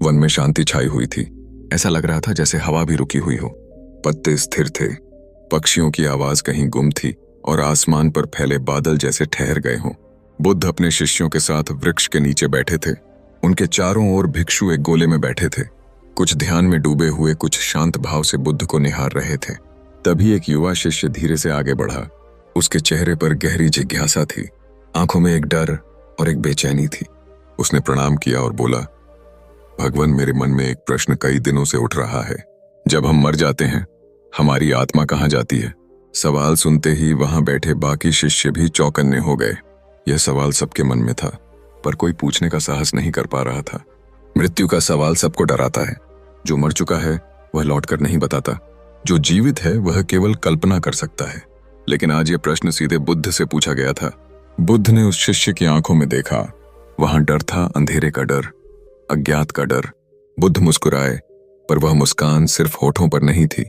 One में शांति छाई हुई थी। ऐसा लग रहा था जैसे हवा भी रुकी हुई हो। पत्ते स्थिर थे, पक्षियों की आवाज कहीं गुम थी और आसमान पर फैले बादल जैसे ठहर गए हों। बुद्ध अपने शिष्यों के साथ वृक्ष के नीचे बैठे थे। उनके चारों ओर भिक्षु एक गोले में बैठे थे, कुछ ध्यान में डूबे हुए, कुछ शांत भाव से बुद्ध को निहार रहे थे। तभी एक युवा शिष्य धीरे से आगे बढ़ा। उसके चेहरे पर गहरी जिज्ञासा थी, आंखों में एक डर और एक बेचैनी थी। उसने प्रणाम किया और बोला, भगवान, मेरे मन में एक प्रश्न कई दिनों से उठ रहा है। जब हम मर जाते हैं, हमारी आत्मा कहाँ जाती है? सवाल सुनते ही वहां बैठे बाकी शिष्य भी चौकन्ने हो गए। यह सवाल सबके मन में था, पर कोई पूछने का साहस नहीं कर पा रहा था। मृत्यु का सवाल सबको डराता है। जो मर चुका है वह लौटकर नहीं बताता, जो जीवित है वह केवल कल्पना कर सकता है। लेकिन आज यह प्रश्न सीधे बुद्ध से पूछा गया था। बुद्ध ने उस शिष्य की आंखों में देखा। वहां डर था, अंधेरे का डर, अज्ञात का डर। बुद्ध मुस्कुराए, पर वह मुस्कान सिर्फ होठों पर नहीं थी,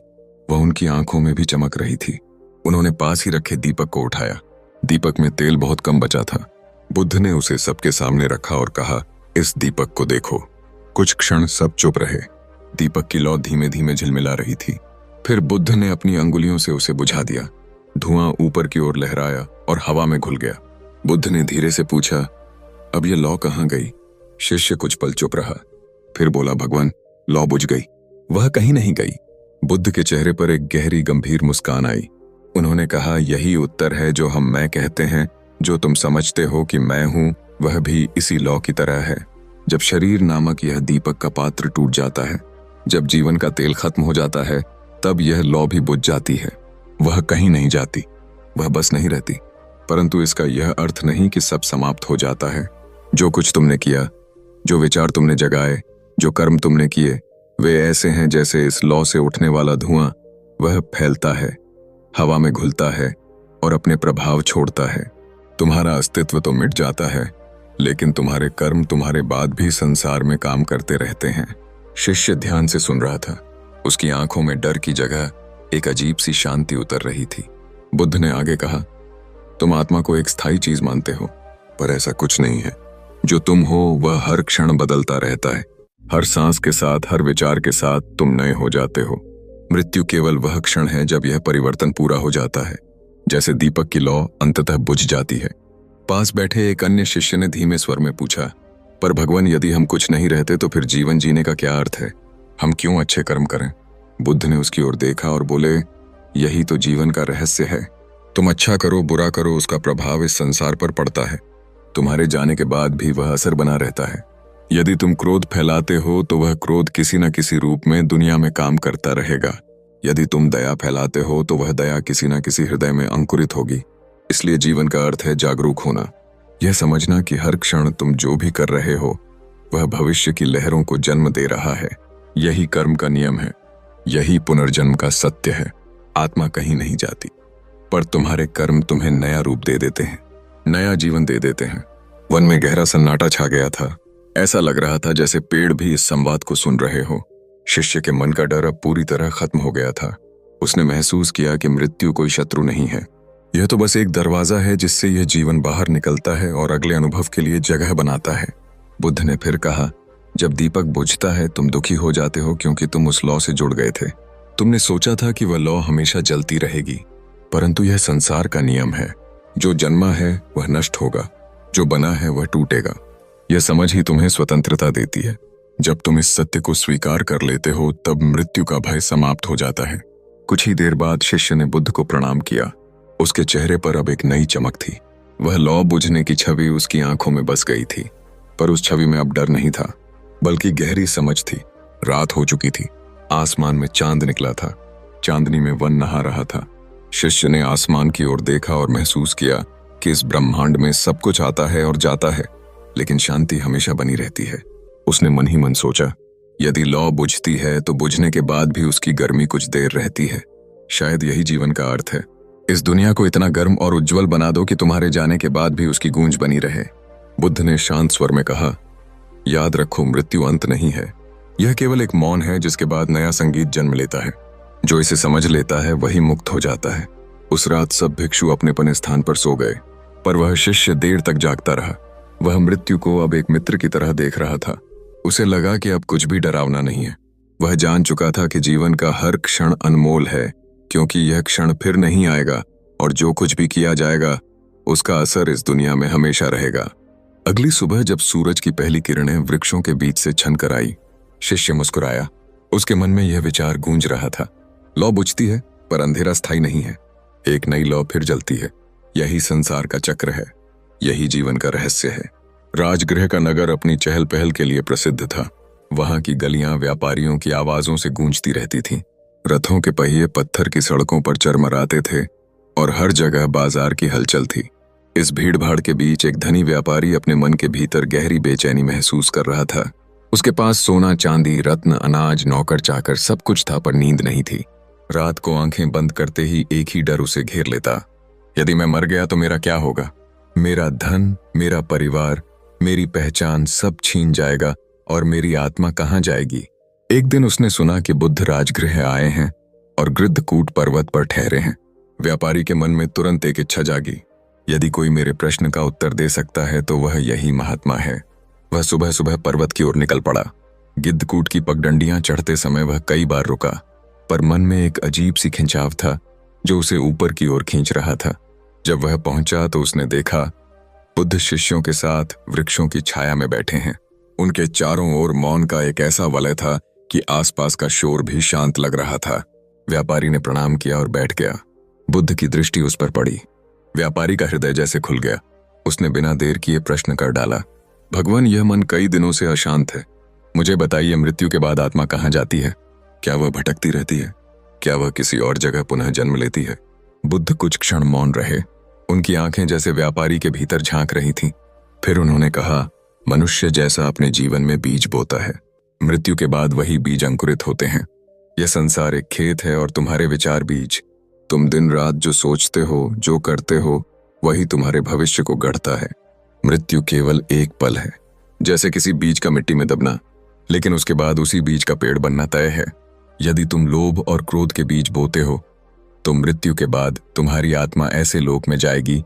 वह उनकी आंखों में भी चमक रही थी। उन्होंने पास ही रखे दीपक को उठाया। दीपक में तेल बहुत कम बचा था। बुद्ध ने उसे सबके सामने रखा और कहा, इस दीपक को देखो। कुछ क्षण सब चुप रहे। दीपक की लौ धीमे धीमे झिलमिला रही थी। फिर बुद्ध ने अपनी अंगुलियों से उसे बुझा दिया। धुआं ऊपर की ओर लहराया और हवा में घुल गया। बुद्ध ने धीरे से पूछा, अब यह लौ कहाँ गई? शिष्य कुछ पल चुप रहा, फिर बोला, भगवान, लौ बुझ गई। वह कहीं नहीं गई। बुद्ध के चेहरे पर एक गहरी गंभीर मुस्कान आई। उन्होंने कहा, यही उत्तर है जो हम मैं कहते हैं। जो तुम समझते हो कि मैं हूं, वह भी इसी लौ की तरह है। जब शरीर नामक यह दीपक का पात्र टूट जाता है, जब जीवन का तेल खत्म हो जाता है, तब यह लौ भी बुझ जाती है। वह कहीं नहीं जाती, वह बस नहीं रहती। परंतु इसका यह अर्थ नहीं कि सब समाप्त हो जाता है। जो कुछ तुमने किया, जो विचार तुमने जगाए, जो कर्म तुमने किए, वे ऐसे हैं जैसे इस लौ से उठने वाला धुआं। वह फैलता है, हवा में घुलता है और अपने प्रभाव छोड़ता है। तुम्हारा अस्तित्व तो मिट जाता है, लेकिन तुम्हारे कर्म तुम्हारे बाद भी संसार में काम करते रहते हैं। शिष्य ध्यान से सुन रहा था। उसकी आंखों में डर की जगह एक अजीब सी शांति उतर रही थी। बुद्ध ने आगे कहा, तुम आत्मा को एक स्थायी चीज मानते हो, पर ऐसा कुछ नहीं है। जो तुम हो वह हर क्षण बदलता रहता है। हर सांस के साथ, हर विचार के साथ तुम नए हो जाते हो। मृत्यु केवल वह क्षण है जब यह परिवर्तन पूरा हो जाता है, जैसे दीपक की लौ अंततः बुझ जाती है। पास बैठे एक अन्य शिष्य ने धीमे स्वर में पूछा, पर भगवान, यदि हम कुछ नहीं रहते तो फिर जीवन जीने का क्या अर्थ है? हम क्यों अच्छे कर्म करें? बुद्ध ने उसकी ओर देखा और बोले, यही तो जीवन का रहस्य है। तुम अच्छा करो, बुरा करो, उसका प्रभाव इस संसार पर पड़ता है। तुम्हारे जाने के बाद भी वह असर बना रहता है। यदि तुम क्रोध फैलाते हो तो वह क्रोध किसी न किसी रूप में दुनिया में काम करता रहेगा। यदि तुम दया फैलाते हो तो वह दया किसी न किसी हृदय में अंकुरित होगी। इसलिए जीवन का अर्थ है जागरूक होना, यह समझना कि हर क्षण तुम जो भी कर रहे हो वह भविष्य की लहरों को जन्म दे रहा है। यही कर्म का नियम है, यही पुनर्जन्म का सत्य है। आत्मा कहीं नहीं जाती, पर तुम्हारे कर्म तुम्हें नया रूप दे देते हैं, नया जीवन दे देते हैं। वन में गहरा सन्नाटा छा गया था। ऐसा लग रहा था जैसे पेड़ भी इस संवाद को सुन रहे हो। शिष्य के मन का डर अब पूरी तरह खत्म हो गया था। उसने महसूस किया कि मृत्यु कोई शत्रु नहीं है, यह तो बस एक दरवाजा है जिससे यह जीवन बाहर निकलता है और अगले अनुभव के लिए जगह बनाता है। बुद्ध ने फिर कहा, जब दीपक बुझता है तुम दुखी हो जाते हो क्योंकि तुम उस लौ से जुड़ गए थे। तुमने सोचा था कि वह लौ हमेशा जलती रहेगी, परंतु यह संसार का नियम है। जो जन्मा है वह नष्ट होगा, जो बना है वह टूटेगा। यह समझ ही तुम्हें स्वतंत्रता देती है। जब तुम इस सत्य को स्वीकार कर लेते हो तब मृत्यु का भय समाप्त हो जाता है। कुछ ही देर बाद शिष्य ने बुद्ध को प्रणाम किया। उसके चेहरे पर अब एक नई चमक थी। वह लौ बुझने की छवि उसकी आंखों में बस गई थी, पर उस छवि में अब डर नहीं था, बल्कि गहरी समझ थी। रात हो चुकी थी, आसमान में चांद निकला था, चांदनी में वन नहा रहा था। शिष्य ने आसमान की ओर देखा और महसूस किया कि इस ब्रह्मांड में सब कुछ आता है और जाता है, लेकिन शांति हमेशा बनी रहती है। उसने मन ही मन सोचा, यदि लौ बुझती है तो बुझने के बाद भी उसकी गर्मी कुछ देर रहती है। शायद यही जीवन का अर्थ है। इस दुनिया को इतना गर्म और उज्जवल बना दो कि तुम्हारे जाने के बाद भी उसकी गूंज बनी रहे। बुद्ध ने शांत स्वर में कहा, याद रखो, मृत्यु अंत नहीं है। यह केवल एक मौन है जिसके बाद नया संगीत जन्म लेता है। जो इसे समझ लेता है वही मुक्त हो जाता है। उस रात सब भिक्षु अपने अपने स्थान पर सो गए, पर वह शिष्य देर तक जागता रहा। वह मृत्यु को अब एक मित्र की तरह देख रहा था। उसे लगा कि अब कुछ भी डरावना नहीं है। वह जान चुका था कि जीवन का हर क्षण अनमोल है, क्योंकि यह क्षण फिर नहीं आएगा और जो कुछ भी किया जाएगा उसका असर इस दुनिया में हमेशा रहेगा। अगली सुबह जब सूरज की पहली किरणें वृक्षों के बीच से छन कर आई, शिष्य मुस्कुराया। उसके मन में यह विचार गूंज रहा था, लौ बुझती है पर अंधेरा स्थायी नहीं है, एक नई लौ फिर जलती है। यही संसार का चक्र है, यही जीवन का रहस्य है। राजगृह का नगर अपनी चहल पहल के लिए प्रसिद्ध था। वहां की गलियां व्यापारियों की आवाजों से गूंजती रहती थीं। रथों के पहिए पत्थर की सड़कों पर चरमराते थे और हर जगह बाजार की हलचल थी। इस भीड़-भाड़ के बीच एक धनी व्यापारी अपने मन के भीतर गहरी बेचैनी महसूस कर रहा था। उसके पास सोना, चांदी, रत्न, अनाज, नौकर चाकर सब कुछ था, पर नींद नहीं थी। रात को आंखें बंद करते ही एक ही डर उसे घेर लेता, यदि मैं मर गया तो मेरा क्या होगा? मेरा धन, मेरा परिवार, मेरी पहचान सब छीन जाएगा और मेरी आत्मा कहाँ जाएगी? एक दिन उसने सुना कि बुद्ध राजगृह आए हैं और गृद्धकूट पर्वत पर ठहरे हैं। व्यापारी के मन में तुरंत एक इच्छा जागी, यदि कोई मेरे प्रश्न का उत्तर दे सकता है तो वह यही महात्मा है। वह सुबह सुबह पर्वत की ओर निकल पड़ा। गिद्धकूट की पगडंडियां चढ़ते समय वह कई बार रुका, पर मन में एक अजीब सी खिंचाव था जो उसे ऊपर की ओर खींच रहा था। जब वह पहुंचा तो उसने देखा बुद्ध शिष्यों के साथ वृक्षों की छाया में बैठे हैं। उनके चारों ओर मौन का एक ऐसा वलय था कि आसपास का शोर भी शांत लग रहा था। व्यापारी ने प्रणाम किया और बैठ गया। बुद्ध की दृष्टि उस पर पड़ी। व्यापारी का हृदय जैसे खुल गया। उसने बिना देर किए प्रश्न कर डाला, भगवान, यह मन कई दिनों से अशांत है। मुझे बताइए, मृत्यु के बाद आत्मा कहाँ जाती है? क्या वह भटकती रहती है? क्या वह किसी और जगह पुनः जन्म लेती है? बुद्ध कुछ क्षण मौन रहे। उनकी आंखें जैसे व्यापारी के भीतर झांक रही थीं। फिर उन्होंने कहा, मनुष्य जैसा अपने जीवन में बीज बोता है, मृत्यु के बाद वही बीज अंकुरित होते हैं। यह संसार एक खेत है और तुम्हारे विचार बीज। तुम दिन रात जो सोचते हो, जो करते हो, वही तुम्हारे भविष्य को गढ़ता है। मृत्यु केवल एक पल है, जैसे किसी बीज का मिट्टी में दबना, लेकिन उसके बाद उसी बीज का पेड़ बनना तय है। यदि तुम लोभ और क्रोध के बीज बोते हो तो मृत्यु के बाद तुम्हारी आत्मा ऐसे लोक में जाएगी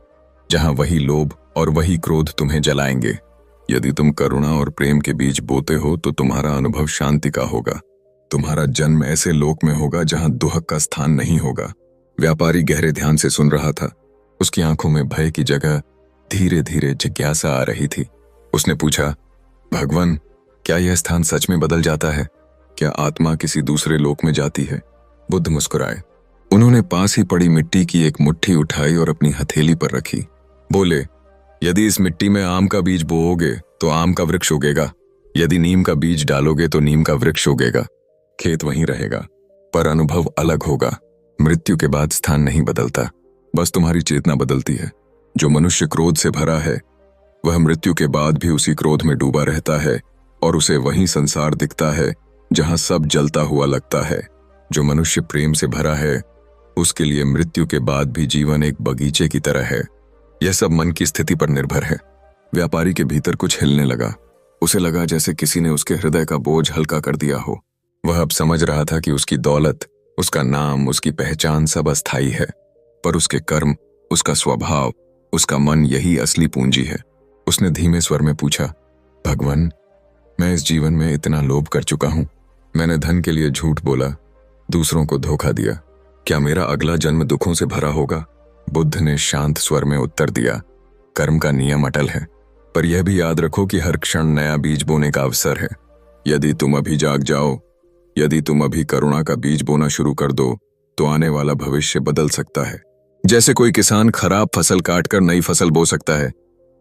जहां वही लोभ और वही क्रोध तुम्हें जलाएंगे। यदि तुम करुणा और प्रेम के बीज बोते हो तो तुम्हारा अनुभव शांति का होगा। तुम्हारा जन्म ऐसे लोक में होगा जहां दुहक का स्थान नहीं होगा। व्यापारी गहरे ध्यान से सुन रहा था। उसकी आंखों में भय की जगह धीरे धीरे जिज्ञासा आ रही थी। उसने पूछा, भगवान, क्या यह स्थान सच में बदल जाता है? क्या आत्मा किसी दूसरे लोक में जाती है? बुद्ध मुस्कुराए। उन्होंने पास ही पड़ी मिट्टी की एक मुट्ठी उठाई और अपनी हथेली पर रखी। बोले, यदि इस मिट्टी में आम का बीज बोओगे तो आम का वृक्ष उगेगा। यदि नीम का बीज डालोगे तो नीम का वृक्ष उगेगा। खेत वहीं रहेगा, पर अनुभव अलग होगा। मृत्यु के बाद स्थान नहीं बदलता, बस तुम्हारी चेतना बदलती है। जो मनुष्य क्रोध से भरा है वह मृत्यु के बाद भी उसी क्रोध में डूबा रहता है और उसे वही संसार दिखता है जहां सब जलता हुआ लगता है। जो मनुष्य प्रेम से भरा है उसके लिए मृत्यु के बाद भी जीवन एक बगीचे की तरह है। यह सब मन की स्थिति पर निर्भर है। व्यापारी के भीतर कुछ हिलने लगा। उसे लगा जैसे किसी ने उसके हृदय का बोझ हल्का कर दिया हो। वह अब समझ रहा था कि उसकी दौलत, उसका नाम, उसकी पहचान सब अस्थायी है, पर उसके कर्म, उसका स्वभाव, उसका मन यही असली पूंजी है। उसने धीमे स्वर में पूछा, भगवान, मैं इस जीवन में इतना लोभ कर चुका हूं। मैंने धन के लिए झूठ बोला, दूसरों को धोखा दिया। क्या मेरा अगला जन्म दुखों से भरा होगा? बुद्ध ने शांत स्वर में उत्तर दिया, कर्म का नियम अटल है, पर यह भी याद रखो कि हर क्षण नया बीज बोने का अवसर है। यदि तुम अभी जाग जाओ, यदि तुम अभी करुणा का बीज बोना शुरू कर दो तो आने वाला भविष्य बदल सकता है। जैसे कोई किसान खराब फसल काटकर नई फसल बो सकता है,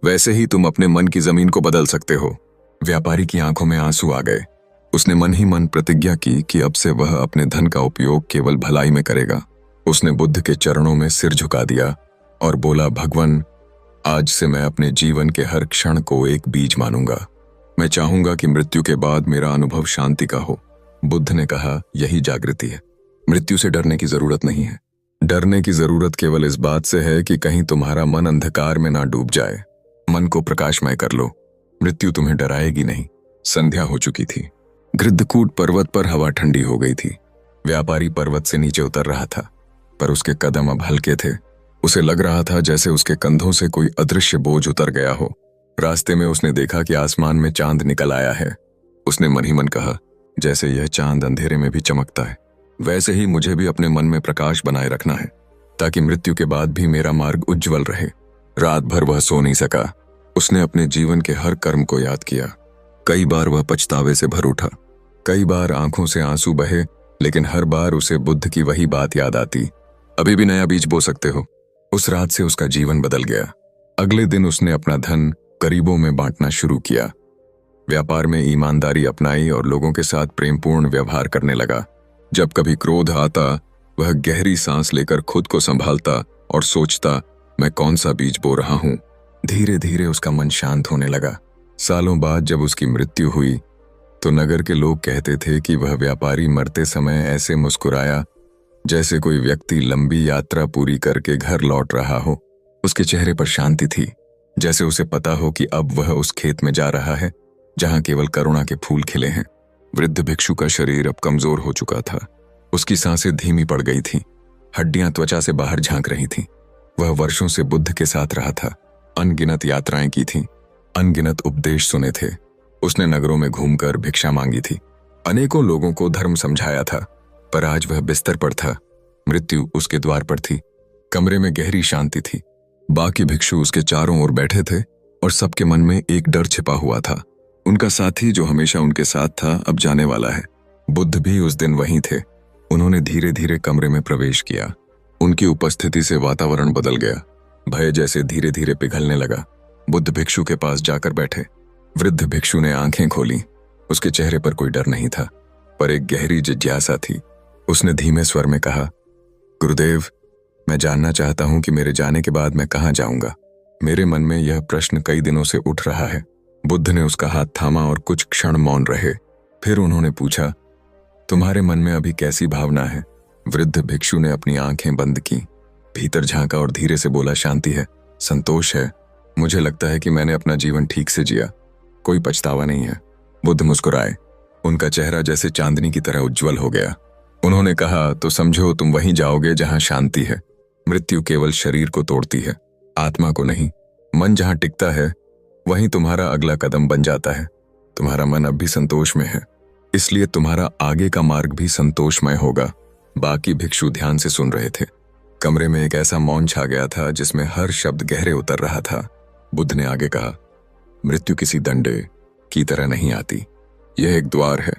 वैसे ही तुम अपने मन की जमीन को बदल सकते हो। व्यापारी की आंखों में आंसू आ गए। उसने मन ही मन प्रतिज्ञा की कि अब से वह अपने धन का उपयोग केवल भलाई में करेगा। उसने बुद्ध के चरणों में सिर झुका दिया और बोला, भगवान, आज से मैं अपने जीवन के हर क्षण को एक बीज मानूंगा। मैं चाहूंगा कि मृत्यु के बाद मेरा अनुभव शांति का हो। बुद्ध ने कहा, यही जागृति है। मृत्यु से डरने की जरूरत नहीं है। डरने की जरूरत केवल इस बात से है कि कहीं तुम्हारा मन अंधकार में ना डूब जाए। मन को प्रकाशमय कर लो, मृत्यु तुम्हें डराएगी नहीं। संध्या हो चुकी थी। गृद्धकूट पर्वत पर हवा ठंडी हो गई थी। व्यापारी पर्वत से नीचे उतर रहा था, पर उसके कदम अब हल्के थे। उसे लग रहा था जैसे उसके कंधों से कोई अदृश्य बोझ उतर गया हो। रास्ते में उसने देखा कि आसमान में चांद निकल आया है। उसने मन ही मन कहा, जैसे यह चांद अंधेरे में भी चमकता है, वैसे ही मुझे भी अपने मन में प्रकाश बनाए रखना है, ताकि मृत्यु के बाद भी मेरा मार्ग उज्जवल रहे। रात भर वह सो नहीं सका। उसने अपने जीवन के हर कर्म को याद किया। कई बार वह पछतावे से भर उठा, कई बार आंखों से आंसू बहे, लेकिन हर बार उसे बुद्ध की वही बात याद आती, अभी भी नया बीज बो सकते हो। उस रात से उसका जीवन बदल गया। अगले दिन उसने अपना धन गरीबों में बांटना शुरू किया, व्यापार में ईमानदारी अपनाई और लोगों के साथ प्रेमपूर्ण व्यवहार करने लगा। जब कभी क्रोध आता, वह गहरी सांस लेकर खुद को संभालता और सोचता, मैं कौन सा बीज बो रहा हूं। धीरे धीरे उसका मन शांत होने लगा। सालों बाद जब उसकी मृत्यु हुई तो नगर के लोग कहते थे कि वह व्यापारी मरते समय ऐसे मुस्कुराया जैसे कोई व्यक्ति लंबी यात्रा पूरी करके घर लौट रहा हो। उसके चेहरे पर शांति थी, जैसे उसे पता हो कि अब वह उस खेत में जा रहा है जहां केवल करुणा के फूल खिले हैं। वृद्ध भिक्षु का शरीर अब कमजोर हो चुका था। उसकी सांसें धीमी पड़ गई थीं, हड्डियां त्वचा से बाहर झांक रही थीं। वह वर्षों से बुद्ध के साथ रहा था, अनगिनत यात्राएं की थीं, अनगिनत उपदेश सुने थे। उसने नगरों में घूमकर भिक्षा मांगी थी, अनेकों लोगों को धर्म समझाया था, पर आज वह बिस्तर पर था। मृत्यु उसके द्वार पर थी। कमरे में गहरी शांति थी। बाकी भिक्षु उसके चारों ओर बैठे थे और सबके मन में एक डर छिपा हुआ था। उनका साथी जो हमेशा उनके साथ था अब जाने वाला है। बुद्ध भी उस दिन वहीं थे। उन्होंने धीरे धीरे कमरे में प्रवेश किया। उनकी उपस्थिति से वातावरण बदल गया। भय जैसे धीरे धीरे पिघलने लगा। बुद्ध भिक्षु के पास जाकर बैठे। वृद्ध भिक्षु ने आंखें खोली। उसके चेहरे पर कोई डर नहीं था, पर एक गहरी जिज्ञासा थी। उसने धीमे स्वर में कहा, गुरुदेव, मैं जानना चाहता हूं कि मेरे जाने के बाद मैं कहां जाऊंगा। मेरे मन में यह प्रश्न कई दिनों से उठ रहा है। बुद्ध ने उसका हाथ थामा और कुछ क्षण मौन रहे। फिर उन्होंने पूछा, तुम्हारे मन में अभी कैसी भावना है? वृद्ध भिक्षु ने अपनी आंखें बंद की, भीतर झांका और धीरे से बोला, शांति है, संतोष है। मुझे लगता है कि मैंने अपना जीवन ठीक से जिया, कोई पछतावा नहीं है। बुद्ध मुस्कुराए। उनका चेहरा जैसे चांदनी की तरह उज्जवल हो गया। उन्होंने कहा, तो समझो तुम वहीं जाओगे जहां शांति है। मृत्यु केवल शरीर को तोड़ती है, आत्मा को नहीं। मन जहां टिकता है वहीं तुम्हारा अगला कदम बन जाता है। तुम्हारा मन अब भी संतोष में है, इसलिए तुम्हारा आगे का मार्ग भी संतोषमय होगा। बाकी भिक्षु ध्यान से सुन रहे थे। कमरे में एक ऐसा मौन छा गया था जिसमें हर शब्द गहरे उतर रहा था। बुद्ध ने आगे कहा, मृत्यु किसी दंडे की तरह नहीं आती। यह एक द्वार है।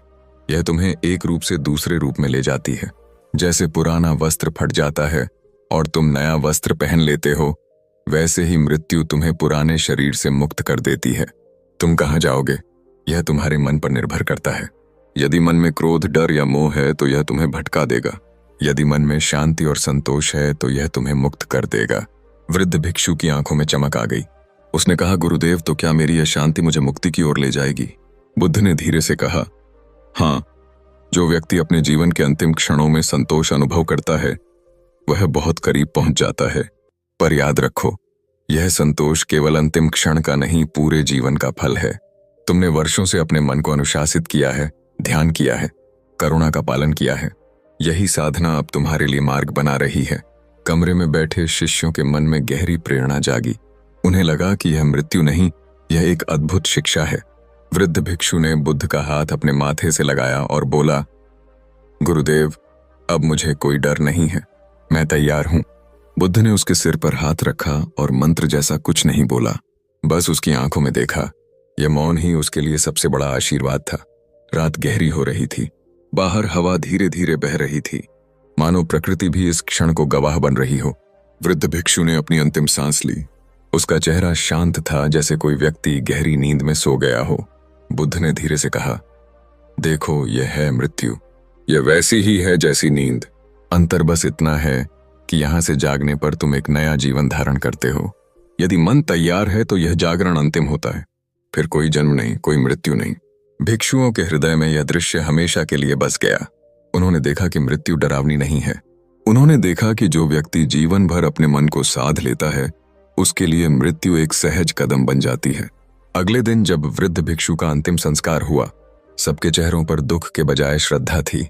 यह तुम्हें एक रूप से दूसरे रूप में ले जाती है। जैसे पुराना वस्त्र फट जाता है और तुम नया वस्त्र पहन लेते हो, वैसे ही मृत्यु तुम्हें पुराने शरीर से मुक्त कर देती है। तुम कहां जाओगे, यह तुम्हारे मन पर निर्भर करता है। यदि मन में क्रोध, डर या मोह है तो यह तुम्हें भटका देगा। यदि मन में शांति और संतोष है तो यह तुम्हें मुक्त कर देगा। वृद्ध भिक्षु की आंखों में चमक आ गई। उसने कहा, गुरुदेव, तो क्या मेरी यह शांति मुझे मुक्ति की ओर ले जाएगी? बुद्ध ने धीरे से कहा, हाँ, जो व्यक्ति अपने जीवन के अंतिम क्षणों में संतोष अनुभव करता है वह बहुत करीब पहुंच जाता है। पर याद रखो, यह संतोष केवल अंतिम क्षण का नहीं, पूरे जीवन का फल है। तुमने वर्षों से अपने मन को अनुशासित किया है, ध्यान किया है, करुणा का पालन किया है। यही साधना अब तुम्हारे लिए मार्ग बना रही है। कमरे में बैठे शिष्यों के मन में गहरी प्रेरणा जागी। उन्हें लगा कि यह मृत्यु नहीं, यह एक अद्भुत शिक्षा है। वृद्ध भिक्षु ने बुद्ध का हाथ अपने माथे से लगाया और बोला, गुरुदेव, अब मुझे कोई डर नहीं है, मैं तैयार हूं। बुद्ध ने उसके सिर पर हाथ रखा और मंत्र जैसा कुछ नहीं बोला, बस उसकी आंखों में देखा। यह मौन ही उसके लिए सबसे बड़ा आशीर्वाद था। रात गहरी हो रही थी। बाहर हवा धीरे धीरे बह रही थी, मानो प्रकृति भी इस क्षण को गवाह बन रही हो। वृद्ध भिक्षु ने अपनी अंतिम सांस ली। उसका चेहरा शांत था, जैसे कोई व्यक्ति गहरी नींद में सो गया हो। बुद्ध ने धीरे से कहा, देखो, यह है मृत्यु। यह वैसी ही है जैसी नींद। अंतर बस इतना है कि यहां से जागने पर तुम एक नया जीवन धारण करते हो। यदि मन तैयार है तो यह जागरण अंतिम होता है, फिर कोई जन्म नहीं, कोई मृत्यु नहीं। भिक्षुओं के हृदय में यह दृश्य हमेशा के लिए बस गया। उन्होंने देखा कि मृत्यु डरावनी नहीं है। उन्होंने देखा कि जो व्यक्ति जीवन भर अपने मन को साध लेता है, उसके लिए मृत्यु एक सहज कदम बन जाती है। अगले दिन जब वृद्ध भिक्षु का अंतिम संस्कार हुआ, सबके चेहरों पर दुख के बजाय श्रद्धा थी।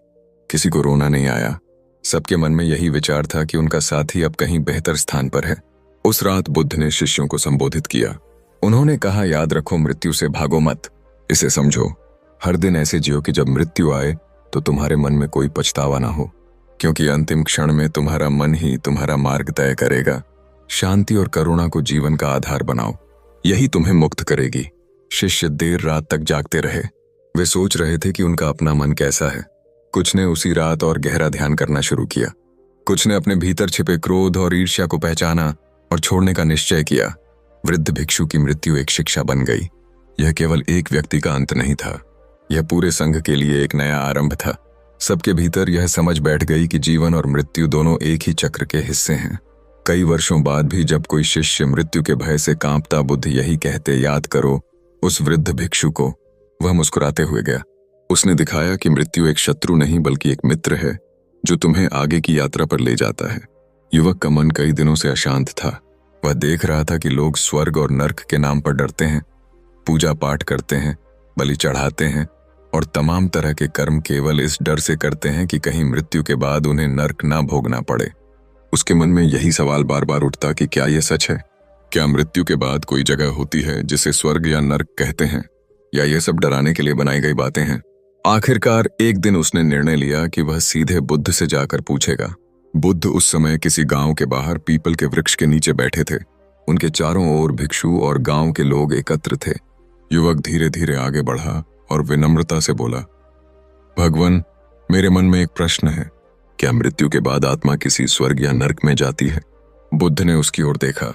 किसी को रोना नहीं आया। सबके मन में यही विचार था कि उनका साथी अब कहीं बेहतर स्थान पर है। उस रात बुद्ध ने शिष्यों को संबोधित किया। उन्होंने कहा, याद रखो, मृत्यु से भागो मत, इसे समझो। हर दिन ऐसे जियो कि जब मृत्यु आए तो तुम्हारे मन में कोई पछतावा ना हो, क्योंकि अंतिम क्षण में तुम्हारा मन ही तुम्हारा मार्ग तय करेगा। शांति और करुणा को जीवन का आधार बनाओ, यही तुम्हें मुक्त करेगी। शिष्य देर रात तक जागते रहे। वे सोच रहे थे कि उनका अपना मन कैसा है। कुछ ने उसी रात और गहरा ध्यान करना शुरू किया। कुछ ने अपने भीतर छिपे क्रोध और ईर्ष्या को पहचाना और छोड़ने का निश्चय किया। वृद्ध भिक्षु की मृत्यु एक शिक्षा बन गई। यह केवल एक व्यक्ति का अंत नहीं था, यह पूरे संघ के लिए एक नया आरंभ था। सबके भीतर यह समझ बैठ गई कि जीवन और मृत्यु दोनों एक ही चक्र के हिस्से हैं। कई वर्षों बाद भी जब कोई शिष्य मृत्यु के भय से कांपता बुद्ध यही कहते याद करो उस वृद्ध भिक्षु को, वह मुस्कुराते हुए गया। उसने दिखाया कि मृत्यु एक शत्रु नहीं बल्कि एक मित्र है जो तुम्हें आगे की यात्रा पर ले जाता है। युवक का मन कई दिनों से अशांत था। वह देख रहा था कि लोग स्वर्ग और नर्क के नाम पर डरते हैं, पूजा पाठ करते हैं, बलि चढ़ाते हैं और तमाम तरह के कर्म केवल इस डर से करते हैं कि कहीं मृत्यु के बाद उन्हें नर्क ना भोगना पड़े। उसके मन में यही सवाल बार बार उठता कि क्या यह सच है? क्या मृत्यु के बाद कोई जगह होती है जिसे स्वर्ग या नर्क कहते हैं, या ये सब डराने के लिए बनाई गई बातें हैं? आखिरकार एक दिन उसने निर्णय लिया कि वह सीधे बुद्ध से जाकर पूछेगा। बुद्ध उस समय किसी गांव के बाहर पीपल के वृक्ष के नीचे बैठे थे। उनके चारों ओर भिक्षु और गांव के लोग एकत्र थे। युवक धीरे धीरे आगे बढ़ा और विनम्रता से बोला, भगवान, मेरे मन में एक प्रश्न है। क्या मृत्यु के बाद आत्मा किसी स्वर्ग या नर्क में जाती है? बुद्ध ने उसकी ओर देखा।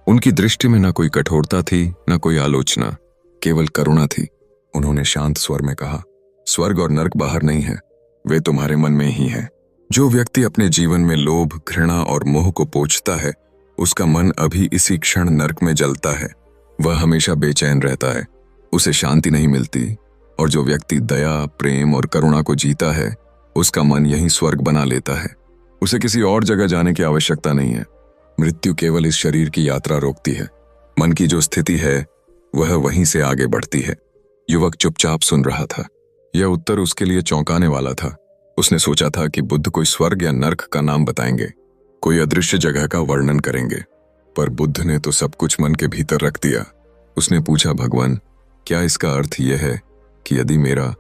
उनकी दृष्टि में न कोई कठोरता थी, न कोई आलोचना, केवल करुणा थी। उन्होंने शांत स्वर में कहा, स्वर्ग और नर्क बाहर नहीं है, वे तुम्हारे मन में ही हैं। जो व्यक्ति अपने जीवन में लोभ, घृणा और मोह को पोंछता है, उसका मन अभी इसी क्षण नर्क में जलता है। वह हमेशा बेचैन रहता है, उसे शांति नहीं मिलती। और जो व्यक्ति दया, प्रेम और करुणा को जीता है, उसका मन यही स्वर्ग बना लेता है। उसे किसी और जगह जाने की आवश्यकता नहीं है। मृत्यु केवल इस शरीर की यात्रा रोकती है। मन की जो स्थिति है वह वहीं से आगे बढ़ती है। युवक चुपचाप सुन रहा था। यह उत्तर उसके लिए चौंकाने वाला था। उसने सोचा था कि बुद्ध कोई स्वर्ग या नर्क का नाम बताएंगे, कोई अदृश्य जगह का वर्णन करेंगे, पर बुद्ध ने तो सब कुछ मन के भीतर रख दिया। उसने पूछा, भगवान, क्या इसका अर्थ यह है कि यदि मेरा